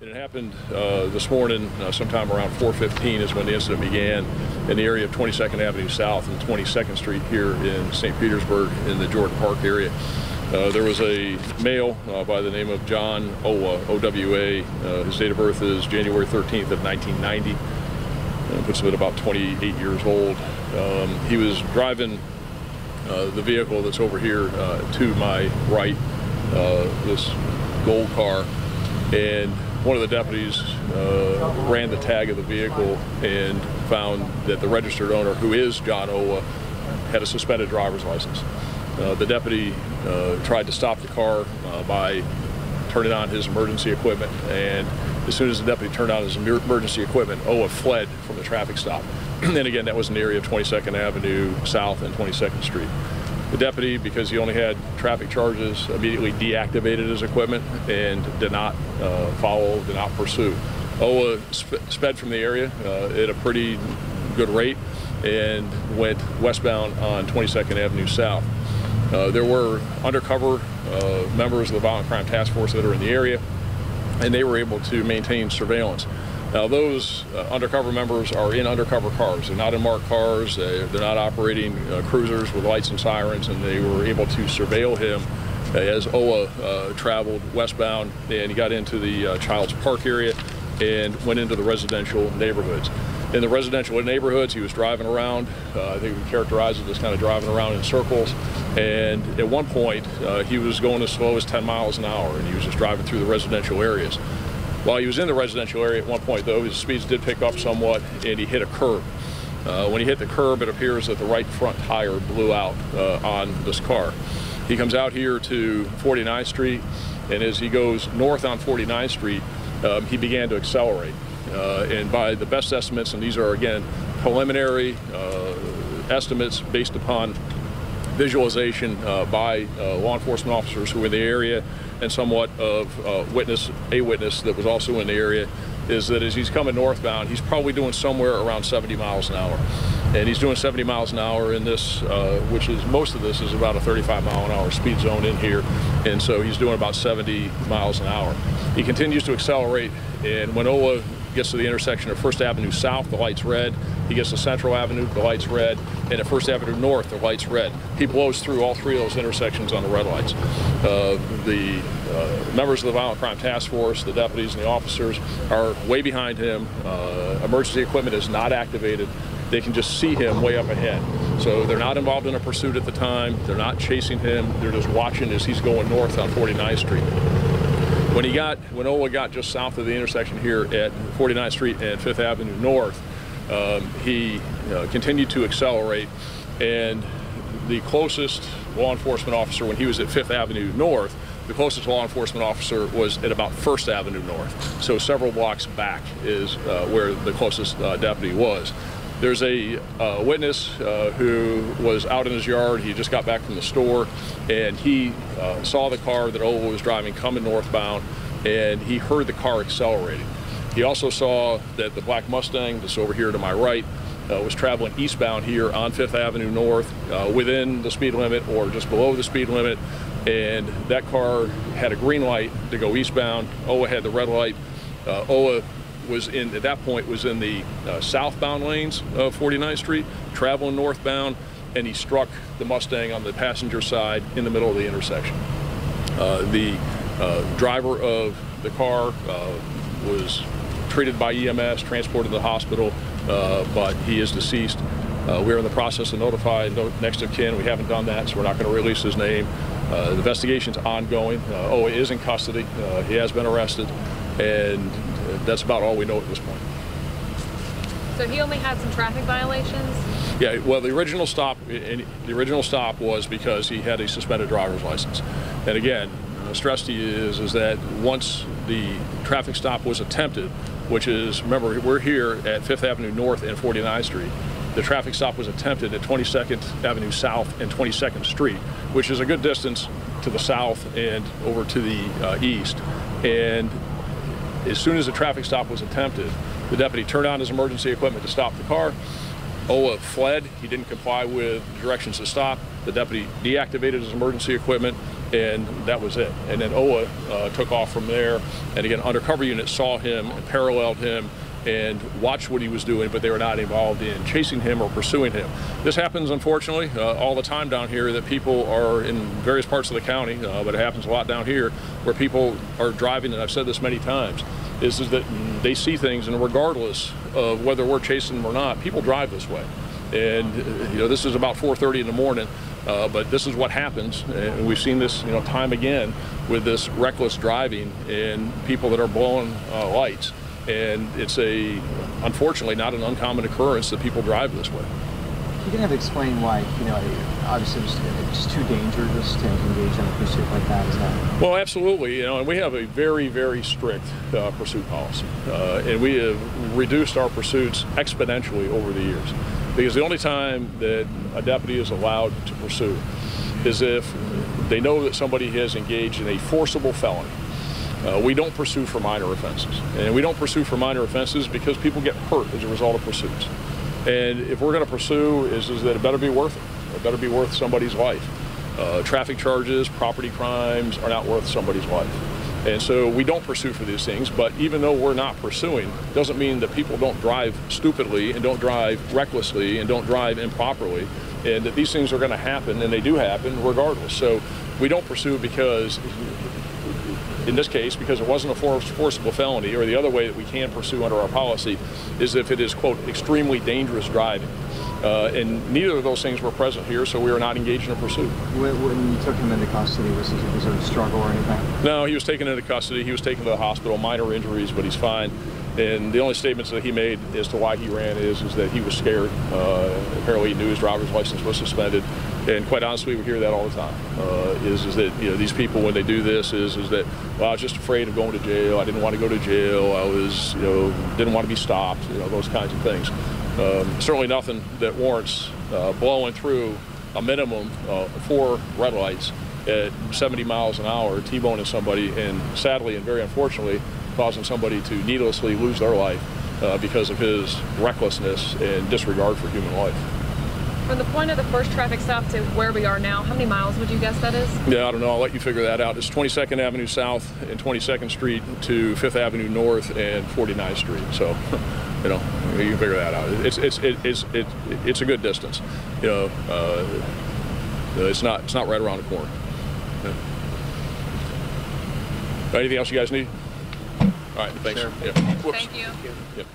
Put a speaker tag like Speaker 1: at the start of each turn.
Speaker 1: It happened this morning, sometime around 4:15 is when the incident began in the area of 22nd Avenue South and 22nd Street here in St. Petersburg in the Jordan Park area. There was a male by the name of John Owa, O-W-A. His date of birth is January 13th of 1990. Puts him at about 28 years old. He was driving the vehicle that's over here to my right, this gold car, and one of the deputies ran the tag of the vehicle and found that the registered owner, who is John Owa, had a suspended driver's license. The deputy tried to stop the car by turning on his emergency equipment, and as soon as the deputy turned on his emergency equipment, Owa fled from the traffic stop. And again, that was in the area of 22nd Avenue South and 22nd Street. The deputy, because he only had traffic charges, immediately deactivated his equipment and did not follow, did not pursue. Owa sped from the area at a pretty good rate and went westbound on 22nd Avenue South. There were undercover members of the Violent Crime Task Force that are in the area, and they were able to maintain surveillance. Now, those undercover members are in undercover cars. They're not in marked cars. They're not operating cruisers with lights and sirens, and they were able to surveil him as Owa traveled westbound, and he got into the Child's Park area and went into the residential neighborhoods. In the residential neighborhoods, he was driving around. I think we characterize it as kind of driving around in circles. And at one point, he was going as slow as 10 miles an hour, and he was just driving through the residential areas. While he was in the residential area at one point, though, his speeds did pick up somewhat, and he hit a curb. When he hit the curb, it appears that the right front tire blew out on this car. He comes out here to 49th Street, and as he goes north on 49th Street, he began to accelerate. And by the best estimates, and these are, again, preliminary estimates based upon visualization by law enforcement officers who were in the area and somewhat of a witness that was also in the area, is that as he's coming northbound, he's probably doing somewhere around 70 miles an hour. And he's doing 70 miles an hour in this, which is, most of this is about a 35 mile an hour speed zone in here. And so he's doing about 70 miles an hour. He continues to accelerate, and when Owa gets to the intersection of First Avenue South, the light's red. He gets to Central Avenue, the light's red. And at First Avenue North, the light's red. He blows through all three of those intersections on the red lights. The members of the Violent Crime Task Force, the deputies and the officers, are way behind him. Emergency equipment is not activated. They can just see him way up ahead. So they're not involved in a pursuit at the time. They're not chasing him. They're just watching as he's going north on 49th Street. When Owa got just south of the intersection here at 49th Street and 5th Avenue North, he continued to accelerate, and the closest law enforcement officer, when he was at 5th Avenue North, the closest law enforcement officer was at about 1st Avenue North. So several blocks back is where the closest deputy was. There's a witness who was out in his yard. He just got back from the store, and he saw the car that Owa was driving coming northbound, and he heard the car accelerating. He also saw that the black Mustang that's over here to my right was traveling eastbound here on 5th Avenue North within the speed limit or just below the speed limit, and that car had a green light to go eastbound. Owa had the red light. Owa was at that point was in the southbound lanes of 49th Street, traveling northbound, and he struck the Mustang on the passenger side in the middle of the intersection. The driver of the car was treated by EMS, transported to the hospital, but he is deceased. We're in the process of notifying next of kin. We haven't done that, so we're not going to release his name. The investigation's ongoing. Owa is in custody. He has been arrested, and that's about all we know at this point.
Speaker 2: So he only had some traffic violations?
Speaker 1: Yeah, well, the original stop was because he had a suspended driver's license. And again, stress to you is that once the traffic stop was attempted, which is, remember, we're here at 5th Avenue North and 49th Street. The traffic stop was attempted at 22nd Avenue South and 22nd Street, which is a good distance to the south and over to the east. And as soon as the traffic stop was attempted, the deputy turned on his emergency equipment to stop the car. Owa fled. He didn't comply with directions to stop. The deputy deactivated his emergency equipment, and that was it. And then OA took off from there, and again, undercover units saw him and paralleled him and watched what he was doing, but they were not involved in chasing him or pursuing him. This happens, unfortunately, all the time down here, that people are in various parts of the county, but it happens a lot down here, where people are driving, and I've said this many times, is that they see things, and regardless of whether we're chasing them or not, people drive this way. And this is about 4:30 in the morning, but this is what happens, and we've seen this time again with this reckless driving and people that are blowing lights. And it's unfortunately not an uncommon occurrence that people drive this way.
Speaker 3: You're gonna have to explain why, obviously it's just too dangerous to engage in a pursuit like that, is that?
Speaker 1: Well, absolutely, and we have a very, very strict pursuit policy, and we have reduced our pursuits exponentially over the years, because the only time that a deputy is allowed to pursue is if they know that somebody has engaged in a forcible felony. We don't pursue for minor offenses, and we don't pursue for minor offenses because people get hurt as a result of pursuits. And if we're going to pursue, is that it better be worth it. It better be worth somebody's life. Traffic charges, property crimes are not worth somebody's life. And so we don't pursue for these things, but even though we're not pursuing, doesn't mean that people don't drive stupidly and don't drive recklessly and don't drive improperly, and that these things are going to happen, and they do happen regardless. So we don't pursue because, in this case, because it wasn't a forcible felony, or the other way that we can pursue under our policy is if it is, quote, extremely dangerous driving. And neither of those things were present here, so we were not engaged in a pursuit.
Speaker 3: When you took him into custody, was there a struggle or anything?
Speaker 1: No, he was taken into custody. He was taken to the hospital, minor injuries, but he's fine. And the only statements that he made as to why he ran is that he was scared. Apparently he knew his driver's license was suspended. And quite honestly, we hear that all the time, is that these people, when they do this, is that, well, I was just afraid of going to jail. I didn't want to go to jail. I was, didn't want to be stopped, those kinds of things. Certainly nothing that warrants blowing through a minimum 4 red lights at 70 miles an hour, T-boning somebody, and sadly and very unfortunately causing somebody to needlessly lose their life because of his recklessness and disregard for human life.
Speaker 2: From the point of the first traffic stop to where we are now, how many miles would you guess that is?
Speaker 1: Yeah, I don't know. I'll let you figure that out. It's 22nd Avenue South and 22nd Street to 5th Avenue North and 49th Street. So, you can figure that out. It's a good distance. It's not right around the corner. Yeah. Anything else you guys need? All right, thanks.
Speaker 3: Sure.
Speaker 1: Yeah.
Speaker 2: Thank you.
Speaker 1: Yep.